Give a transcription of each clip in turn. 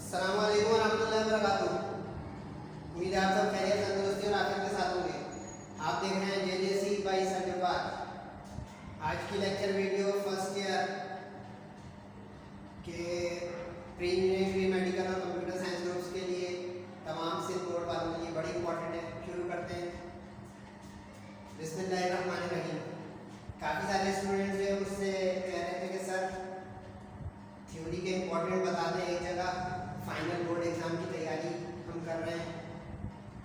अस्सलाम वालेकुम वरहमतुल्लाहि वबरकातुहू। उम्मीद है आप सब खैरियत तंदुरुस्ती और आफियत के साथ होंगे। आप देख रहे हैं JJC बाई सर्टिफाइड। आज की लेक्चर वीडियो फर्स्ट ईयर के प्री इंजीनियरिंग प्री मेडिकल और कंप्यूटर साइंस ग्रुप्स के लिए तमाम सिर्फ बोर्ड वालों के लिए बड़ी इंपॉर्टेंट है। शुरू करते हैं। बिस्मिल्लाहिर्रहमानिर्रहीम। काफ़ी सारे स्टूडेंट्स जो मुझसे कह रहे थे कि सर थ्योरी के इम्पोर्टेंट बता दें, एक जगह फाइनल बोर्ड एग्ज़ाम की तैयारी हम कर रहे हैं,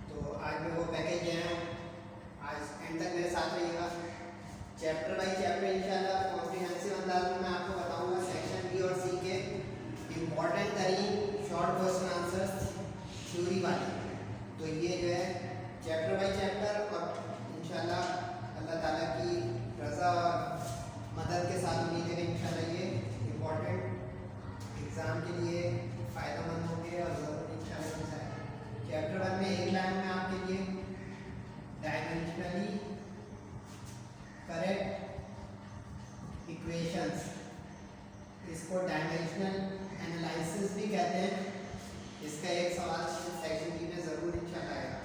तो आज मैं वो पैकेज ले आया हूँ। आज एंड तक मेरे साथ रहिएगा। चैप्टर बाई चैप्टर इंशाल्लाह कॉम्प्रिहेंसिव अंदाज में मैं आपको बताऊंगा सेक्शन बी और सी के इम्पोर्टेंट तरीन शॉर्ट क्वेश्चन आंसर्स थ्योरी वाले। तो ये जो है चैप्टर बाई चैप्टर और इंशाल्लाह अल्लाह ताला की रज़ा और मदद के साथ उम्मीद है कि इंशाल्लाह ये इम्पोर्टेंट एग्ज़ाम के लिए फ़ायदेमंद होंगे और ज़रूर इंशाल्लाह है। चैप्टर 1 में एक लाइन में आपके लिए डायमेंशनली करेक्ट इक्वेशंस, इसको डायमेंशनल एनालिसिस भी कहते हैं, इसका एक सवाल सेक्शन बी में ज़रूर इंशाल्लाह आएगा।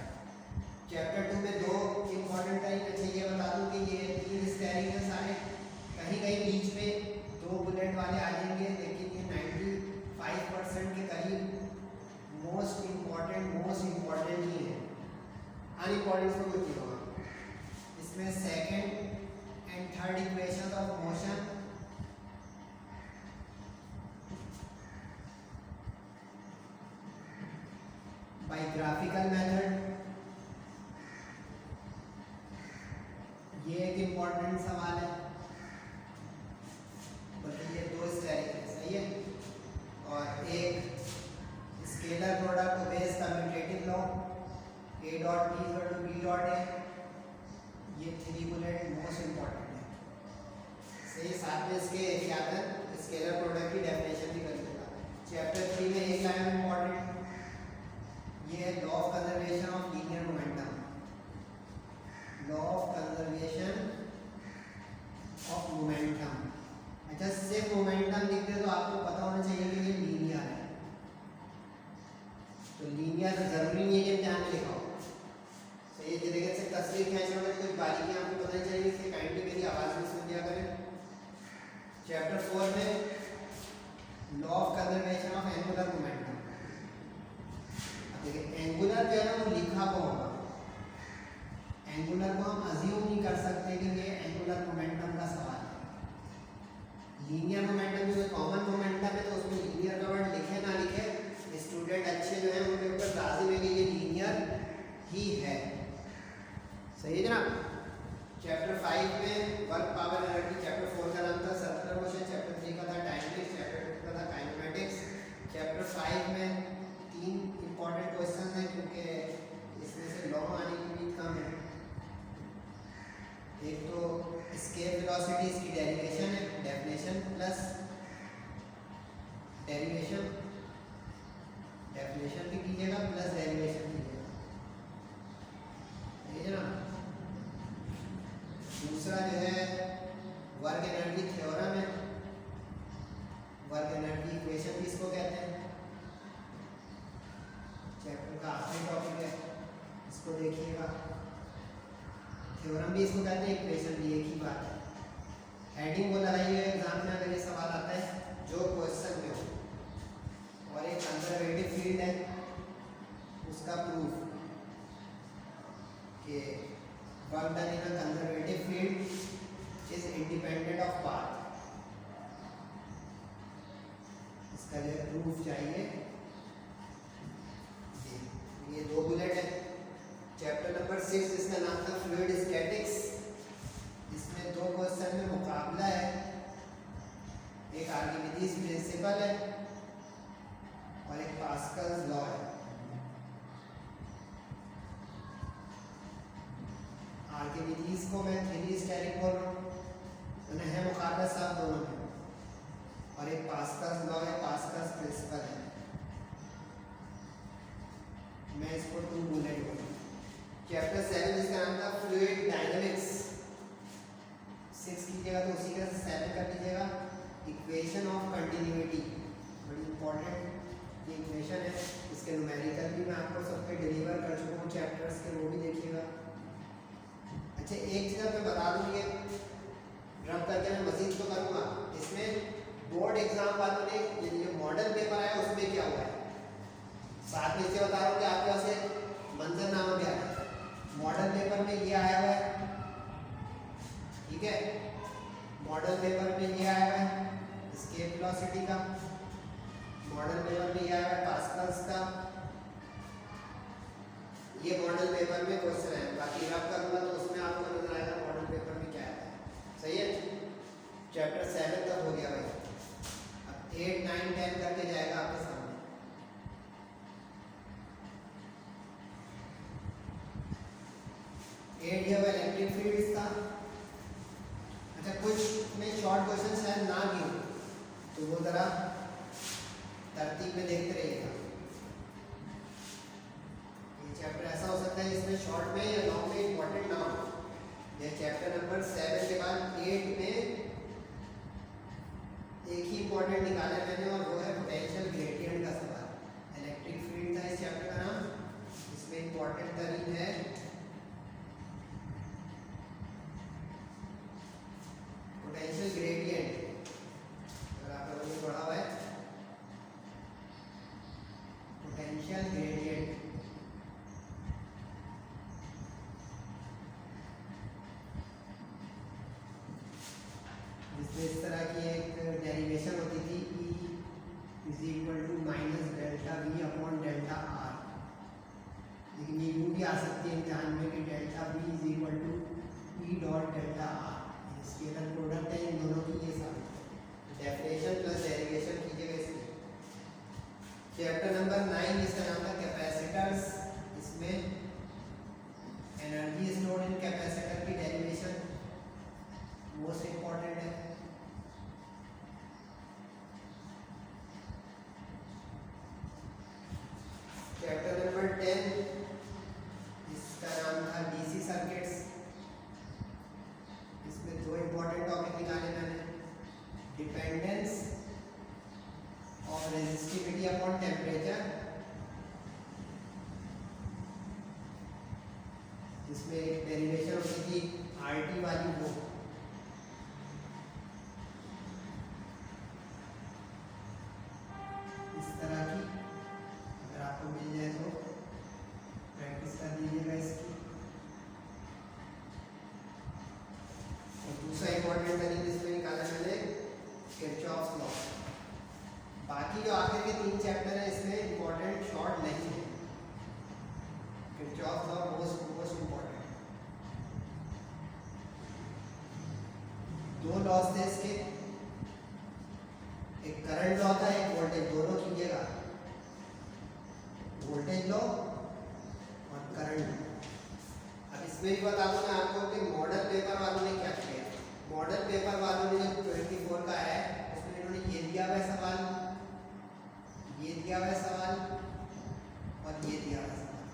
चैप्टर 2 में दो इम्पॉर्टेंट तरीके अच्छा ये बता दूँ कि ये तीन स्टेरिंग है सारे, कहीं कहीं बीच में दो बुलेट वाले आ जाएंगे, लेकिन ये 95% के करीब मोस्ट इम्पॉर्टेंट ही है। अनइम्पॉर्टेंट तो कुछ नहीं होगा। इसमें second and third equation of motion, by graphical method, ये एक इम्पॉर्टेंट सवाल है। बल्कि ये दो स्टेरिंग है, सही है। और एक scalar product based commutative law, A dot B equal to B dot A, ये थ्री बुलेट मोस्ट इम्पॉर्टेंट है। सही, साथ में इसके क्या है स्केलर प्रोडक्ट की डेफिनेशन भी कर दूंगा। चैप्टर 3 में एक लाइन इम्पॉर्टेंट, ये है law of conservation of linear momentum. Law of conservation of momentum. अच्छा, सिर्फ मोमेंटम लिखते तो आपको पता होना चाहिए कि ये लीनियर है, तो लीनियर जरूरी नहीं है कि ध्यान में लिखा हो। सही है, देखिए सिर्फ तस्वीर खींचने में कुछ बारीकियां आपको पता चलेगी, इसलिए काइंडली मेरी आवाज़ में सुन लिया करें। चैप्टर 4 में law of conservation of angular momentum. अब देखिए एंगुलर जो है ना वो लिखा हुआ होगा, एंगुलर को हम अज्यूम नहीं कर सकते कि ये एंगुलर मोमेंटम का सवाल है। लीनियर मोमेंटम जो कॉमन मोमेंटम है, तो उसमें लीनियर का वर्ड लिखे ना लिखे, स्टूडेंट अच्छे जो हैं उनके ऊपर लाजिम है कि ये लीनियर ही है। सही है जनाब। चैप्टर 5 में वर्क पावर एनर्जी, चैप्टर 4 का नाम था सर्कुलर मोशन, चैप्टर 3 का था डायनेमिक्स, चैप्टर 2 का था काइनेमेटिक्स। चैप्टर 5 में तीन इंपॉर्टेंट क्वेश्चन हैं, क्योंकि इसमें से लॉ आने की उम्मीद कम है। एक तो स्केल वेलोसिटी, इसकी डेरिवेशन है, डेफिनेशन प्लस डेरिवेशन, डेफिनेशन भी कीजिएगा प्लस डेरिवेशन कीजिएगा, ठीक है ना। दूसरा जो है वर्क एनर्जी थ्योरम है, वर्क एनर्जी इक्वेशन भी इसको कहते हैं। चैप्टर का आखिरी टॉपिक है, इसको देखिएगा। थ्योरम भी इसको कहते हैं, इक्वेशन भी, एक ही बात है। हेडिंग वो लगाइए एग्जाम में अगर ये सवाल आता है जो क्वेश्चन में हो। और एक कंजर्वेटिव फील्ड है, उसका प्रूफ कि work done in a conservative field is independent of path, इसका जो प्रूफ चाहिए। ये दो बुलेट है। चैप्टर नंबर 6 जिसका नाम था फ्लूइड स्टैटिक्स, इसमें दो क्वेश्चन में मुकाबला है, एक आर्किमिडीज प्रिंसिपल है और एक पास्कल्स लॉ है। आर्किमिडीज को मैं थ्री स्टेरिंग बोल रहा हूँ, उन्हें है मुकाबला साहब दोनों में, और एक पास्कल्स लॉ है, पास्कल्स प्रिंसिपल है। मैं इसको टू बुलेट बोल रहा हूँ। चैप्टर 7 जिसका नाम था फ्लूइड डायनेमिक्स, 6 कीजिएगा तो उसी का 7 कर लीजिएगा। इक्वेशन ऑफ कंटिन्यूटी, बड़ी इंपॉर्टेंट ये इक्वेशन डेफिनेशन है, इसके न्यूमेरिकल भी मैं आपको सब पे डिलीवर कर चुका हूँ चैप्टर्स के, वो भी देखिएगा। अच्छा एक चीज़ मैं बता दूँ, ये रब करके मैं मजीद तो करूँगा, इसमें बोर्ड एग्जाम वालों ने ये मॉडल पेपर आया उसमें क्या हुआ है, साथ में इससे बता रहा हूँ कि आपके पास एक मंजरनामा भी आया है। मॉडल पेपर में ये आया हुआ है, ठीक है, मॉडल पेपर में ये आया हुआ है एस्केप वेलोसिटी का, मॉडल पेपर में ये आया हुआ है पास्कल्स का, ये मॉडल पेपर में क्वेश्चन है। बाकी रब करूँगा तो उसमें आपको नजर आएगा मॉडल पेपर में क्या है। सही है, चैप्टर 7 तक हो गया भाई, अब 8, 9, 10 करके जाएगा आपके सामने। 8 ये इलेक्ट्रिक फील्ड्स था। अच्छा कुछ में शॉर्ट क्वेश्चन शायद ना भी हो तो वो जरा तरतीब में देखते रहिएगा। ये चैप्टर ऐसा हो सकता है जिसमें शॉर्ट में या लॉन्ग में इंपॉर्टेंट ना हो। ये चैप्टर नंबर 7 के बाद 8 में एक ही इंपॉर्टेंट निकाला मैंने और वो है पोटेंशियल ग्रेडियंट का सवाल। इलेक्ट्रिक फील्ड था इस चैप्टर का नाम, इसमें इंपॉर्टेंट तरीन है पोटेंशियल ग्रेडियंट। अगर आप लोगों ने पढ़ा हुआ है पोटेंशियल ग्रेडियंट, जिसमें इस तरह की एक डेरिवेशन होती थी E is equal to minus delta V upon delta R। लेकिन ये यूँ भी आ सकती है इम्तिहान में कि delta V is equal to E dot delta R। Scalar product है इन दोनों की, ये साबित डेफिनेशन प्लस डेरिवेशन कीजिएगा इसमें। चैप्टर नंबर 9 इसका नाम था कैपेसिटर्स, इसमें एनर्जी स्टोर्ड इन कैपेसिटर की डेरिवेशन मोस्ट इंपॉर्टेंट है। चैप्टर नंबर 10 इसका नाम था डीसी सर्किट्स, इसमें दो इंपॉर्टेंट टॉपिक निकाले मैंने, डिपेंडेंस और रेजिस्टिविटी अपॉन टेम्परेचर। जिसमें एक डेरिवेशन होती थी आरटी वाली, वो इस तरह की, अगर आपको मिल जाए तो प्रैक्टिस कर लीजिएगा इसकी। और दूसरा इंपॉर्टेंट तरीके इसमें निकाला मैंने किरचॉफ्स लॉ। बाकी जो आखिर के 3 चैप्टर हैं इसमें इंपॉर्टेंट शॉर्ट नहीं है, Kirchhoff's law most important. 2 loss थे इसके, एक करंट लॉ था एक वोल्टेज, दोनों कीजिएगा, वोल्टेज लॉ और करंट लॉ। अब इसमें भी बता दूं मैं आपको कि मॉडल पेपर वालों ने क्या किया। मॉडल पेपर वालों ने जो 24 का है उसमें इन्होंने ये दिया हुआ सवाल, ये दिया हुआ सवाल और ये दिया हुआ सवाल।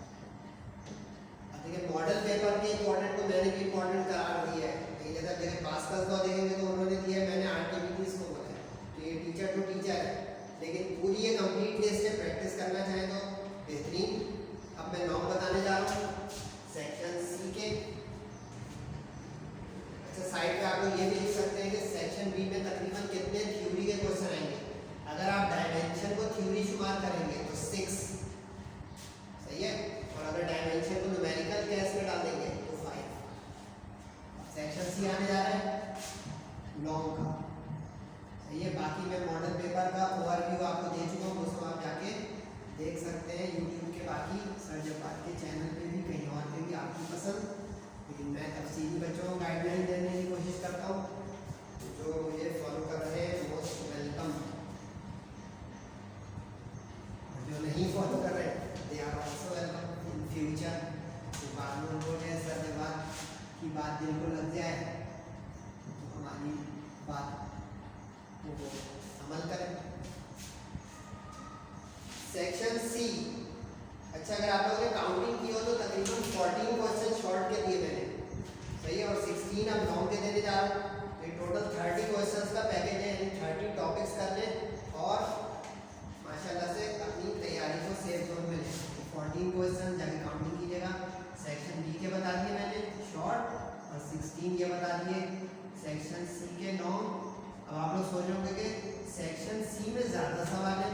अब देखिए मॉडल पेपर के इंपॉर्टेंट को मैंने भी इंपॉर्टेंट करार दिया है। जैसे देखें पास्कल्स लॉ देखेंगे तो उन्होंने दिया है, मैंने आरटीबी इसको बोला है, तो ये टीचर टू टीचर है, लेकिन पूरी ये कंप्लीट लिस्ट से प्रैक्टिस करना चाहें तो बेहतरीन। अब मैं नॉर्म बताने जा रहा हूँ सेक्शन सी के। अच्छा साइड पे आप लोग ये भी लिख सकते हैं कि सेक्शन बी में तकरीबन कितने थ्योरी के क्वेश्चन आएंगे। अगर आप डायमेंशन को थ्योरी शुमार करेंगे तो 6, सही है, और अगर डायमेंशन को न्यूमेरिकल केस में डाल देंगे तो 5। सेक्शन सी आने जा रहा है लॉन्ग का, सही है। बाकी मैं मॉडल पेपर का ओवरव्यू आपको दे चुका हूँ, उसको आप जाके देख सकते हैं यूट्यूब के बाकी सर जब्बार के चैनल पे भी, कहीं और पे भी, आपकी पसंद। लेकिन मैं तफसीली बच्चों को गाइडलाइन देने की कोशिश करता हूँ, जो मुझे फॉलो कर रहे हैं मोस्ट वेलकम, और जो नहीं फॉलो कर रहे they are also welcome in future. तो बाद में उनको सर जब्बार की बात दिल को लग जाए तो हमारी बात को अमल करें। सेक्शन सी, अच्छा अगर आप लोगों ने काउंटिंग की हो तो तकरीबन 14 क्वेश्चन शॉर्ट के दिए मैंने, सही है, और 16 अब लॉन्ग के देने जा रहा हूँ। तो ये टोटल 30 क्वेश्चंस का पैकेज है, यानी 30 टॉपिक्स कर लें और माशाल्लाह से अपनी तैयारी 14 क्वेश्चन जाके काउंटिंग कीजिएगा। सेक्शन बी के बता दिए मैंने शॉर्ट, और 16 ये बता दिए सेक्शन सी के लॉन्ग। अब आप लोग सोच रहे होंगे कि सेक्शन सी में ज़्यादा सवाल है,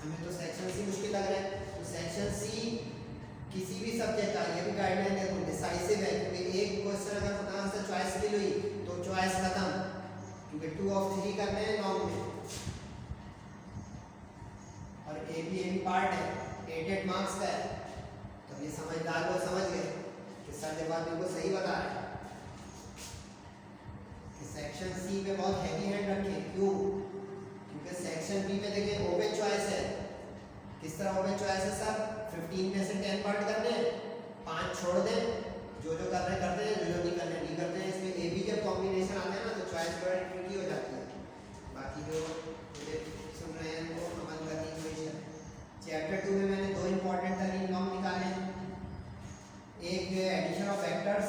हमें तो सेक्शन सी मुश्किल लग रहा है। तो सेक्शन सी किसी भी सब्जेक्ट का, ये भी गाइडलाइन देखो डिसाइसिव है, क्योंकि एक क्वेश्चन अगर पता से चॉइस के लिए तो चॉइस खत्म, क्योंकि 2 ऑफ 3 करने हैं लॉन्ग में, और ए भी पार्ट है, 8 मार्क्स का है। तो ये समझदार लोग समझ गए कि सर जवाब बिल्कुल सही बता रहे हैं कि सेक्शन सी में बहुत हैवी हैंड रखें। क्यों? क्योंकि सेक्शन बी में देखिए ओपन चॉइस है। किस तरह ओपन चॉइस है सर? 15 में से 10 पार्ट करने हैं, 5 छोड़ दें, जो कर रहे हैं करते हैं, जो नहीं करने नहीं करते हैं। इसमें ए बी जब कॉम्बिनेशन आता है ना तो चॉइस बड़ी ट्रिकी हो जाती है। बाकी जो मुझे सुन रहे हैं वो अमल करने की कोशिश है। चैप्टर 2 में मैंने 2 इंपॉर्टेंट तरीन लॉन्ग निकाले हैं। एक जो है addition of vectors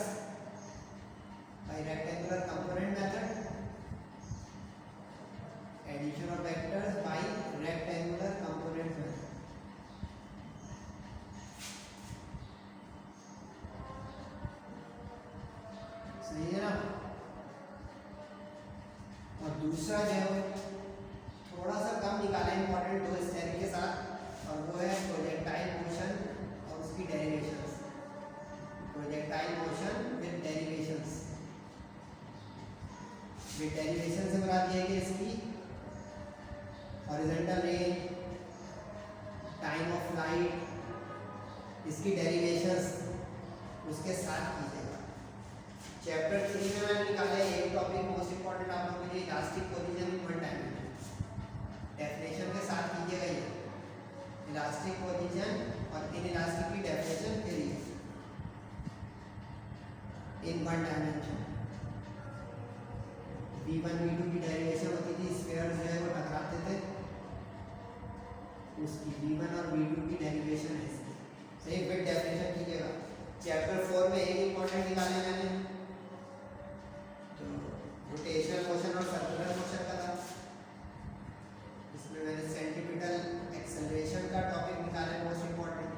by rectangular component method, addition of vectors by rectangular component method. सही है ना? और दूसरा जो है थोड़ा सा कम निकाला इंपॉर्टेंट 2 स्टेप के साथ, और वो है प्रोजेक्टाइल मोशन और उसकी derivations. Projectile motion with derivations. With derivation से बता दिया कि इसकी horizontal range, time of flight, इसकी डेरिवेशंस उसके साथ कीजिएगा। चैप्टर 3 में मैंने निकाला है एक टॉपिक मोस्ट इंपॉर्टेंट आप लोगों के लिए, elastic collision in one dimension. Definition के साथ कीजिएगा ये इलास्टिक कोलिजन और इनइलास्टिक की डेफिनेशन के लिए in one dimension. v1 v2 की डेरिवेशन होती थी, स्फीयर जो है वो टकराते थे, उसकी v1 और v2 की डेरिवेशन है इसकी। सही विद डेफिनेशन कीजिएगा। चैप्टर 4 में एक इंपॉर्टेंट निकाले मैंने, तो रोटेशनल मोशन और सर्कुलर मोशन का था। इसमें मैंने सेंट्रीपिटल एक्सेलरेशन का टॉपिक निकाला मोस्ट इंपॉर्टेंट,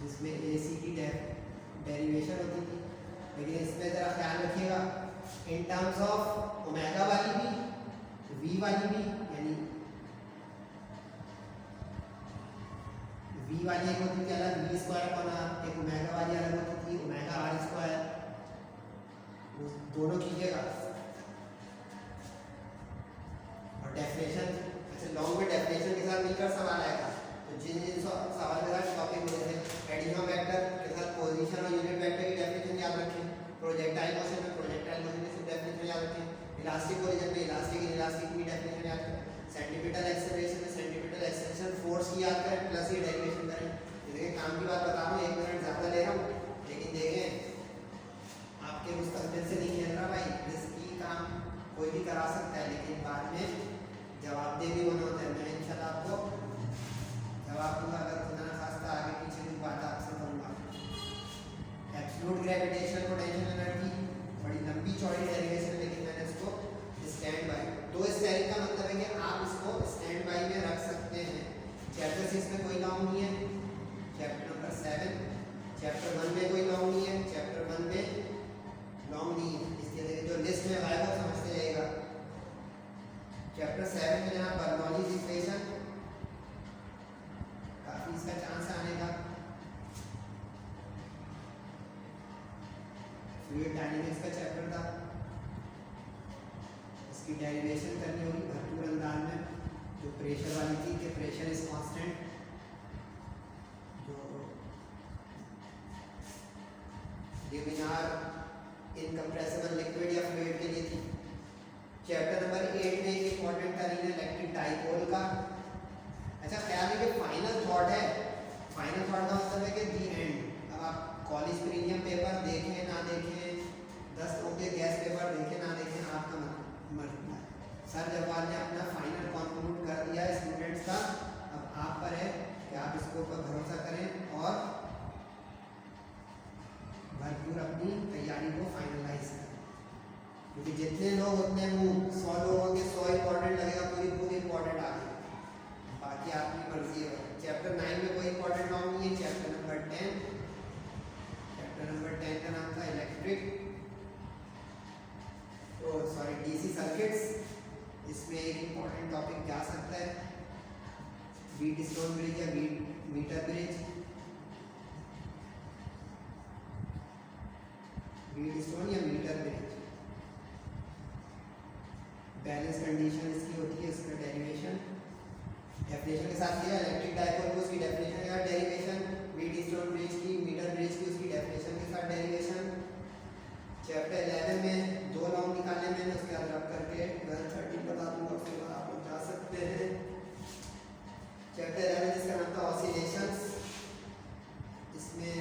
जिसमें AC की डेरिवेशन होती थी। लेकिन इसमें जरा ख्याल रखिएगा इन टर्म्स ऑफ ओमेगा वाली भी, V वाली भी, यानी V वाली एक होती थी अलग V स्क्वायर अपॉन R, एक ओमेगा वाली अलग होती थी ओमेगा R स्क्वायर। दोनों कीजिएगा। और डेफिनेशन, अच्छा लॉन्ग में डेफिनेशन के साथ मिलकर सवाल आएगा, तो जिन जिन सवाल के साथ टॉपिक मिले थे, एडिशन ऑफ वेक्टर के साथ पोजीशन और यूनिट वेक्टर की डेफिनेशन याद रखें, प्रोजेक्टाइल मोशन में प्रोजेक्टाइल मोशन की डेफिनेशन याद रखें, इलास्टिक कोलिजन में इलास्टिक इनइलास्टिक की डेफिनेशन याद करें, सेंट्रीपिटल एक्सेलरेशन में सेंट्रीपिटल एक्सेलरेशन फोर्स की याद करें, प्लस ये डेरिवेशन करें। देखिए काम की बात बता रहा हूँ, 1 मिनट ज़्यादा ले रहा हूँ, लेकिन देखें आपके मुस्तकबिल से नहीं खेल रहा भाई, रिस्की काम कोई भी करा सकता है, लेकिन बाद में जवाबदेह भी होना होता है। मैं इंशाल्लाह आपको जवाब दूंगा, अगर खुदा न खास्ता आगे पीछे की बात आपसे करूँगा। एब्सोल्यूट ग्रेविटेशनल पोटेंशियल एनर्जी बड़ी लंबी चौड़ी डेरिवेशन, लेकिन मैंने उसको स्टैंड बाई, तो स्टैंड का मतलब है कि आप इसको स्टैंड बाई में रख सकते हैं। चैप्टर 6 में कोई लॉन्ग नहीं है, चैप्टर नंबर 7, चैप्टर 1 में कोई लॉन्ग नहीं है, चैप्टर 1 में लॉन्ग नहीं है, इसके लिए जो लिस्ट में आएगा वो समझते जाइएगा। चैप्टर 7 में जनाब बर्नौलीज इक्वेशन, काफी इसका चांस आने का। फ्लूइड डायनेमिक्स का चैप्टर था, इसकी डेरिवेशन करनी होगी भरपूर अंदाज में, जो प्रेशर वाली थी कि प्रेशर इज कांस्टेंट, जो लिमिनार इनकम्प्रेसिबल लिक्विड या फ्लूइड के लिए थी। चैप्टर नंबर 8 में एक इंपॉर्टेंट तरीन है इलेक्ट्रिक डाइपोल का। अच्छा ख्याल है कि फाइनल थॉट है, फाइनल थॉट का मतलब है कि दी एंड। अब आप कॉलेज प्रीमियम पेपर देखें ना देखें, 10 लोगों के गैस पेपर देखें ना देखें, आपका मर्जी है। सर जवाब ने अपना फाइनल कंक्लूड कर दिया है स्टूडेंट्स का, अब आप पर है कि आप इसके ऊपर भरोसा करें और भरपूर अपनी तैयारी को फाइनलाइज करें, क्योंकि जितने लोग उतने मुँह, 100 लोगों के 100 इंपॉर्टेंट लगेगा, पूरी बुक इंपॉर्टेंट आ गई, बाकी आपकी मर्जी है। व्हीट स्टोन ब्रिज या मीटर ब्रिज, व्हीट स्टोन या मीटर ब्रिज। बैलेंस कंडीशन इसकी होती है, इसका डेरिवेशन डेफिनेशन के साथ किया। इलेक्ट्रिक डाइपोल को उसकी डेफिनेशन के साथ डेरिवेशन, व्हीट स्टोन ब्रिज की, मीटर ब्रिज की उसकी डेफिनेशन के साथ डेरिवेशन। चैप्टर 11 में 2 लॉन्ग निकाले मैंने, उसके बाद रब करके 12-13 बता दूंगा, उसके बाद आप लोग जा सकते हैं। चैप्टर 11 जिसका नाम था ऑसिलेशंस, इसमें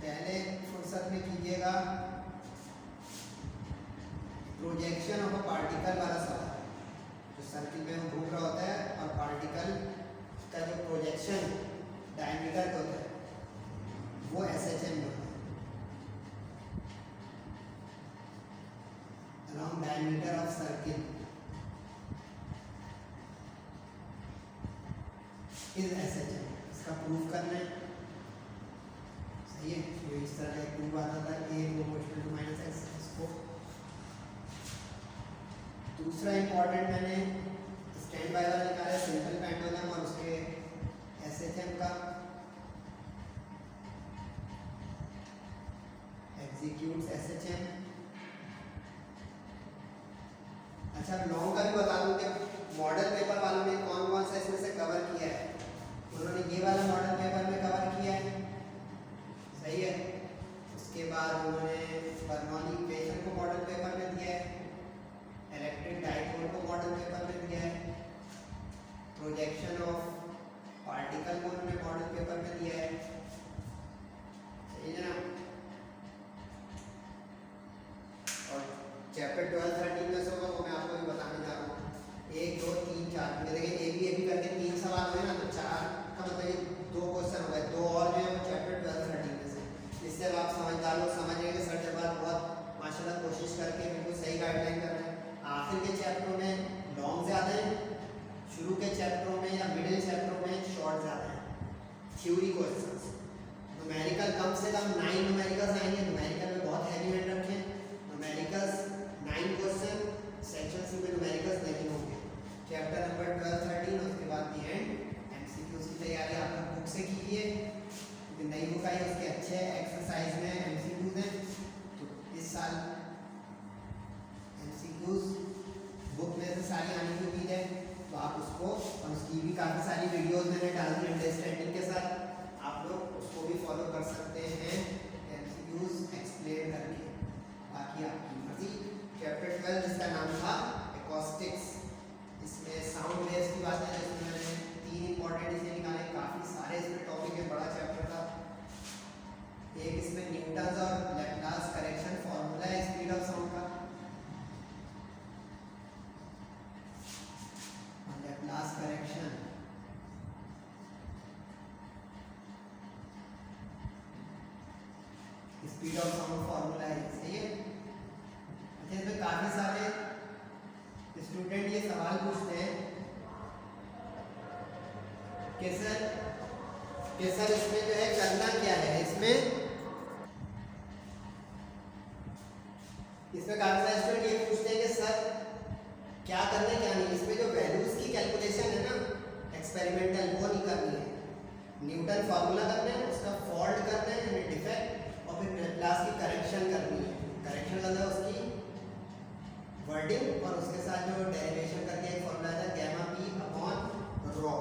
पहले फुर्सत में कीजिएगा प्रोजेक्शन ऑफ अ पार्टिकल वाला सवाल, जो सर्किल में वो घूम रहा होता है और पार्टिकल का जो प्रोजेक्शन डायमीटर का होता है वो SHM में होता है, around diameter of circle is SHM। इसका प्रूफ करना है, सही है। तो इस तरह का प्रूफ आता था A proportional to minus x। इसको दूसरा इंपॉर्टेंट मैंने स्टैंड बाय वाला निकाला है, सिंपल पेंडुलम और उसके SHM का। Executes SHM। अच्छा लॉन्ग का भी बता दूं कि मॉडल पेपर वालों ने कौन कौन सा इसमें से कवर किया है। उन्होंने ये वाला मॉडल पेपर में कवर किया है, सही है। उसके बाद उन्होंने बर्नौली इक्वेशन को मॉडल पेपर में दिया है, इलेक्ट्रिक डाइपोल को मॉडल पेपर में दिया है, प्रोजेक्शन ऑफ पार्टिकल को उन्होंने मॉडल पेपर में दिया है, सही है ना। और चैप्टर 12-13 में से होगा वो मैं आपको भी बताने जा रहा हूँ। 1 2 3 4 देखिए ए बी करके 3 सवाल हुए ना, तो 4 का मतलब ये 2 क्वेश्चन हो गए, 2 और जो है वो चैप्टर 12-13 में से। इससे अब आप समझदार लोग समझ गए कि सर जब आप बहुत माशाल्लाह कोशिश करके बिल्कुल सही गाइडलाइन कर रहे हैं। आखिर के चैप्टरों में लॉन्ग ज़्यादा है, शुरू के चैप्टरों में या मिडिल चैप्टरों में शॉर्ट ज़्यादा है। थ्योरी क्वेश्चंस न्यूमेरिकल कम से कम 9 न्यूमेरिकल्स आएंगे, न्यूमेरिकल में बहुत हैवी हैंड रखें। न्यूमेरिकल्स 9 क्वेश्चन, सेक्शन सी में न्यूमेरिकल्स नहीं होंगे। चैप्टर नंबर 12-13 उसके बाद दी एंड MCQs की तैयारी आप लोग बुक से कीजिए, क्योंकि नई बुक आई उसके अच्छे एक्सरसाइज में MCQs हैं। तो इस साल बुक में से सारी आने की उम्मीद है, तो आप उसको और उसकी भी काफ़ी सारी वीडियोस मैंने डाल दी अंडरस्टैंडिंग के साथ, आप लोग उसको भी फॉलो कर सकते हैं MCQs एक्सप्लेन करके। बाकी आपकी मर्जी। चैप्टर 12 जिसका नाम था एकॉस्टिक्स, इसमें साउंड वेव्स की बात है, जिसमें मैंने 3 इंपॉर्टेंट इसे निकाले। काफ़ी सारे इसमें टॉपिक है, बड़ा चैप्टर था। एक इसमें न्यूटन्स और लैप्लास करेक्शन फॉर्मूला है स्पीड ऑफ साउंड का, Laplace correction, speed of sound formula है, सही है। अच्छा इसमें काफी सारे स्टूडेंट ये सवाल पूछते हैं कि सर इसमें जो है करना क्या है। इसमें काफी सारे स्टूडेंट ये पूछते हैं कि सर क्या करना है क्या नहीं। इसमें जो वैल्यूज की कैलकुलेशन है ना एक्सपेरिमेंटल, वो नहीं करनी है। न्यूटन फार्मूला करना है, उसका फॉल्ट करना है यानी डिफेक्ट, और फिर लैप्लास की करेक्शन करनी है। करेक्शन करना है उसकी वर्डिंग, और उसके साथ जो डेरिवेशन करके एक फॉर्मूला था गैमा पी अपॉन रॉ,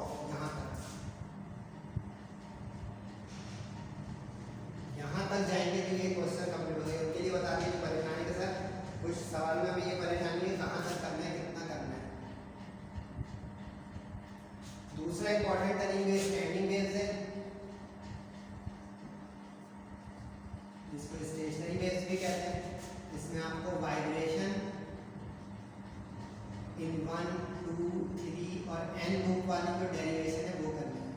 यहाँ तक जाएंगे तो ये क्वेश्चन कंप्लीट हो गए। उनके लिए बता दें परेशानी के साथ कुछ सवाल में भी ये परेशानी है कहाँ तक करना है, कितना करना है। दूसरा इंपॉर्टेंट तरीके स्टैंडिंग वेव्स है, जिसको स्टेशनरी वेव्स भी कहते हैं। इसमें आपको वाइब्रेशन इन 1 2 3 और n लूप वाली जो डेरिवेशन है वो करनी है,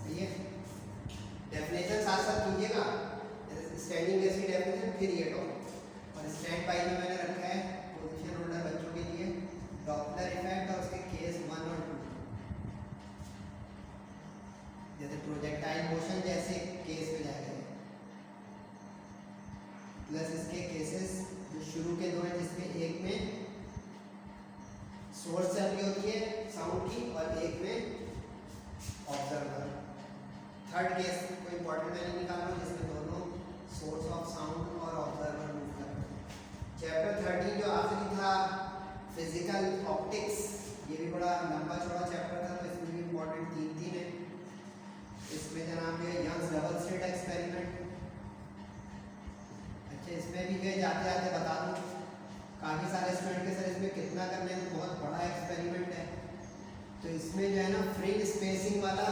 सही है। डेफिनेशन साथ साथ कीजिएगा, स्टैंडिंग वेव्स की डेफिनेशन, फिर ये टॉपिक। और स्टैंड बाय में मैंने रखा है पोजीशन होल्डर बच्चों के लिए डॉपलर इफेक्ट और उसके केस 1 और 2, जैसे प्रोजेक्टाइल मोशन जैसे केस में जाएगा, प्लस इसके केसेस जो शुरू के 2 हैं, जिसमें एक में सोर्स चैनल होती है साउंड की और एक में ऑब्जर्वर। थर्ड केस कोई इंपॉर्टेंट मैंने निकाला जिसमें दोनों सोर्स ऑफ साउंड और ऑब्जर्वर मूव कर रहे हैं। चैप्टर 13 जो आखिरी था फिजिकल ऑप्टिक्स, ये भी बड़ा लंबा चौड़ा चैप्टर था, तो इसमें भी इंपॉर्टेंट तीन है। इसमें जनाब ये यंग्स डबल स्लिट एक्सपेरिमेंट, अच्छा इसमें भी जो जाते जाते बता दूँ काफ़ी सारे स्टूडेंट के सर इसमें कितना करने में, बहुत बड़ा एक्सपेरिमेंट है। तो इसमें जो है ना फ्रिंज स्पेसिंग वाला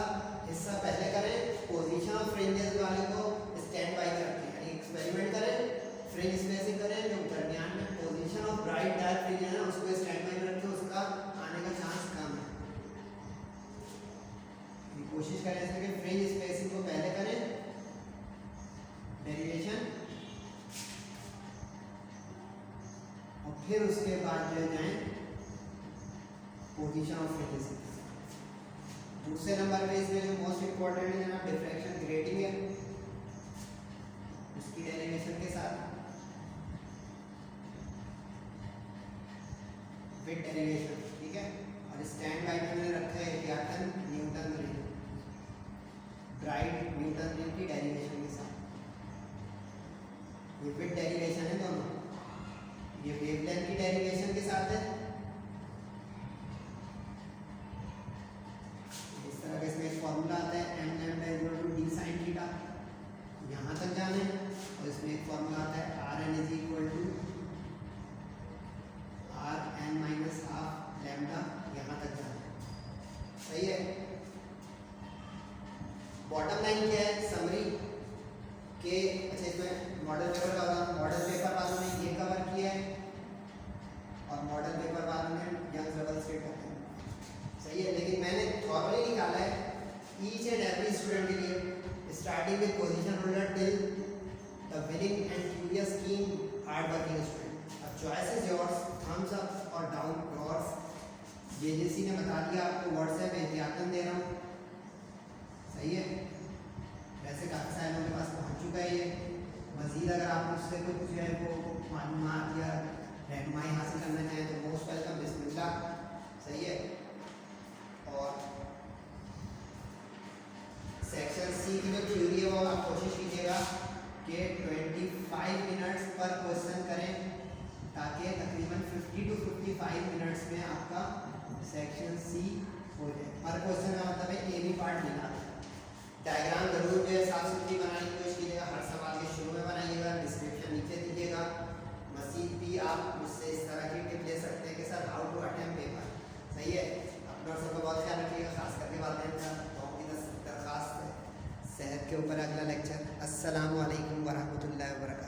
हिस्सा पहले करें, पोजीशन ऑफ फ्रिंजेस वाले को स्टैंड बाई करके यानी एक्सपेरिमेंट करें, फ्रिंज स्पेसिंग करें, जो दरमियान में position of bright dark fringe है ना उसको स्टैंड बाई रखें, उसका आने का चांस कम है। कोशिश करें इसमें कि फ्रिंज स्पेसिंग को पहले करें, डेरिवेशन, और फिर उसके बाद जो जाएं पोजीशन ऑफ फ्रिंजेस। दूसरे नंबर पे इसमें जो मोस्ट इंपॉर्टेंट है ना डिफ्रैक्शन ग्रेटिंग है, उसकी डेरिवेशन के साथ विद डेरिवेशन, ठीक है। और स्टैंड बाई में मैंने रखा है एहतियातन Newton ring, bright Newton ring की डेरिवेशन के साथ, ये विद डेरिवेशन है दोनों, ये वेवलेंथ की डेरिवेशन के साथ है। इस तरह का इसमें एक फॉर्मूला आता है m lambda equal to d sin theta, यहाँ तक जाना है। और इसमें एक फॉर्मूला आता है Rn is equal to Rn minus half lambda, यहाँ तक जाना है, सही है। बॉटम लाइन क्या है समरी के, अच्छा इसमें मॉडल पेपर का मॉडल पेपर वालों ने ये कवर किया है और मॉडल पेपर वालों ने यंग्स डबल स्लिट है, सही है। लेकिन मैंने थॉरली निकाला है ईच एंड एवरी स्टूडेंट के लिए, starting with position holder till the willing and curious keen hard working student. अब choice is yours, thumbs up और डाउन योर्स। जेजेसी ने बता दिया आपको, व्हाट्सएप एहतियातन दे रहा हूँ, सही है। वैसे काफ़ी सारे लोगों के पास पहुँच चुका है ये। मज़ीद अगर आप मुझसे कुछ जो है वो मालूमात या रहनुमाई हासिल करना चाहें तो मोस्ट वेलकम, बिस्मिल्लाह, सही है। और सेक्शन सी की जो थ्योरी है वो आप कोशिश कीजिएगा कि 25 मिनट्स पर क्वेश्चन करें, ताकि तकरीबन 50 to 55 मिनट्स में आपका सेक्शन सी हो जाए। हर क्वेश्चन का मतलब है ए बी पार्ट मिला। डायग्राम जरूर जो है साफ सुथरी बनाने की कोशिश कीजिएगा, हर सवाल के शुरू में बनाइएगा, डिस्क्रिप्शन नीचे दीजिएगा। मज़ीद भी आप मुझसे इस तरह की टिप ले सकते हैं कि sir how to attempt paper, सही है। अपना सबका बहुत ख्याल रखिएगा, खास करके वालिदैन का बहुत की दरख्वास्त है। सेहत के ऊपर अगला लेक्चर। अस्सलामु अलैकुम वरहमतुल्लाहि वबरकातुहू।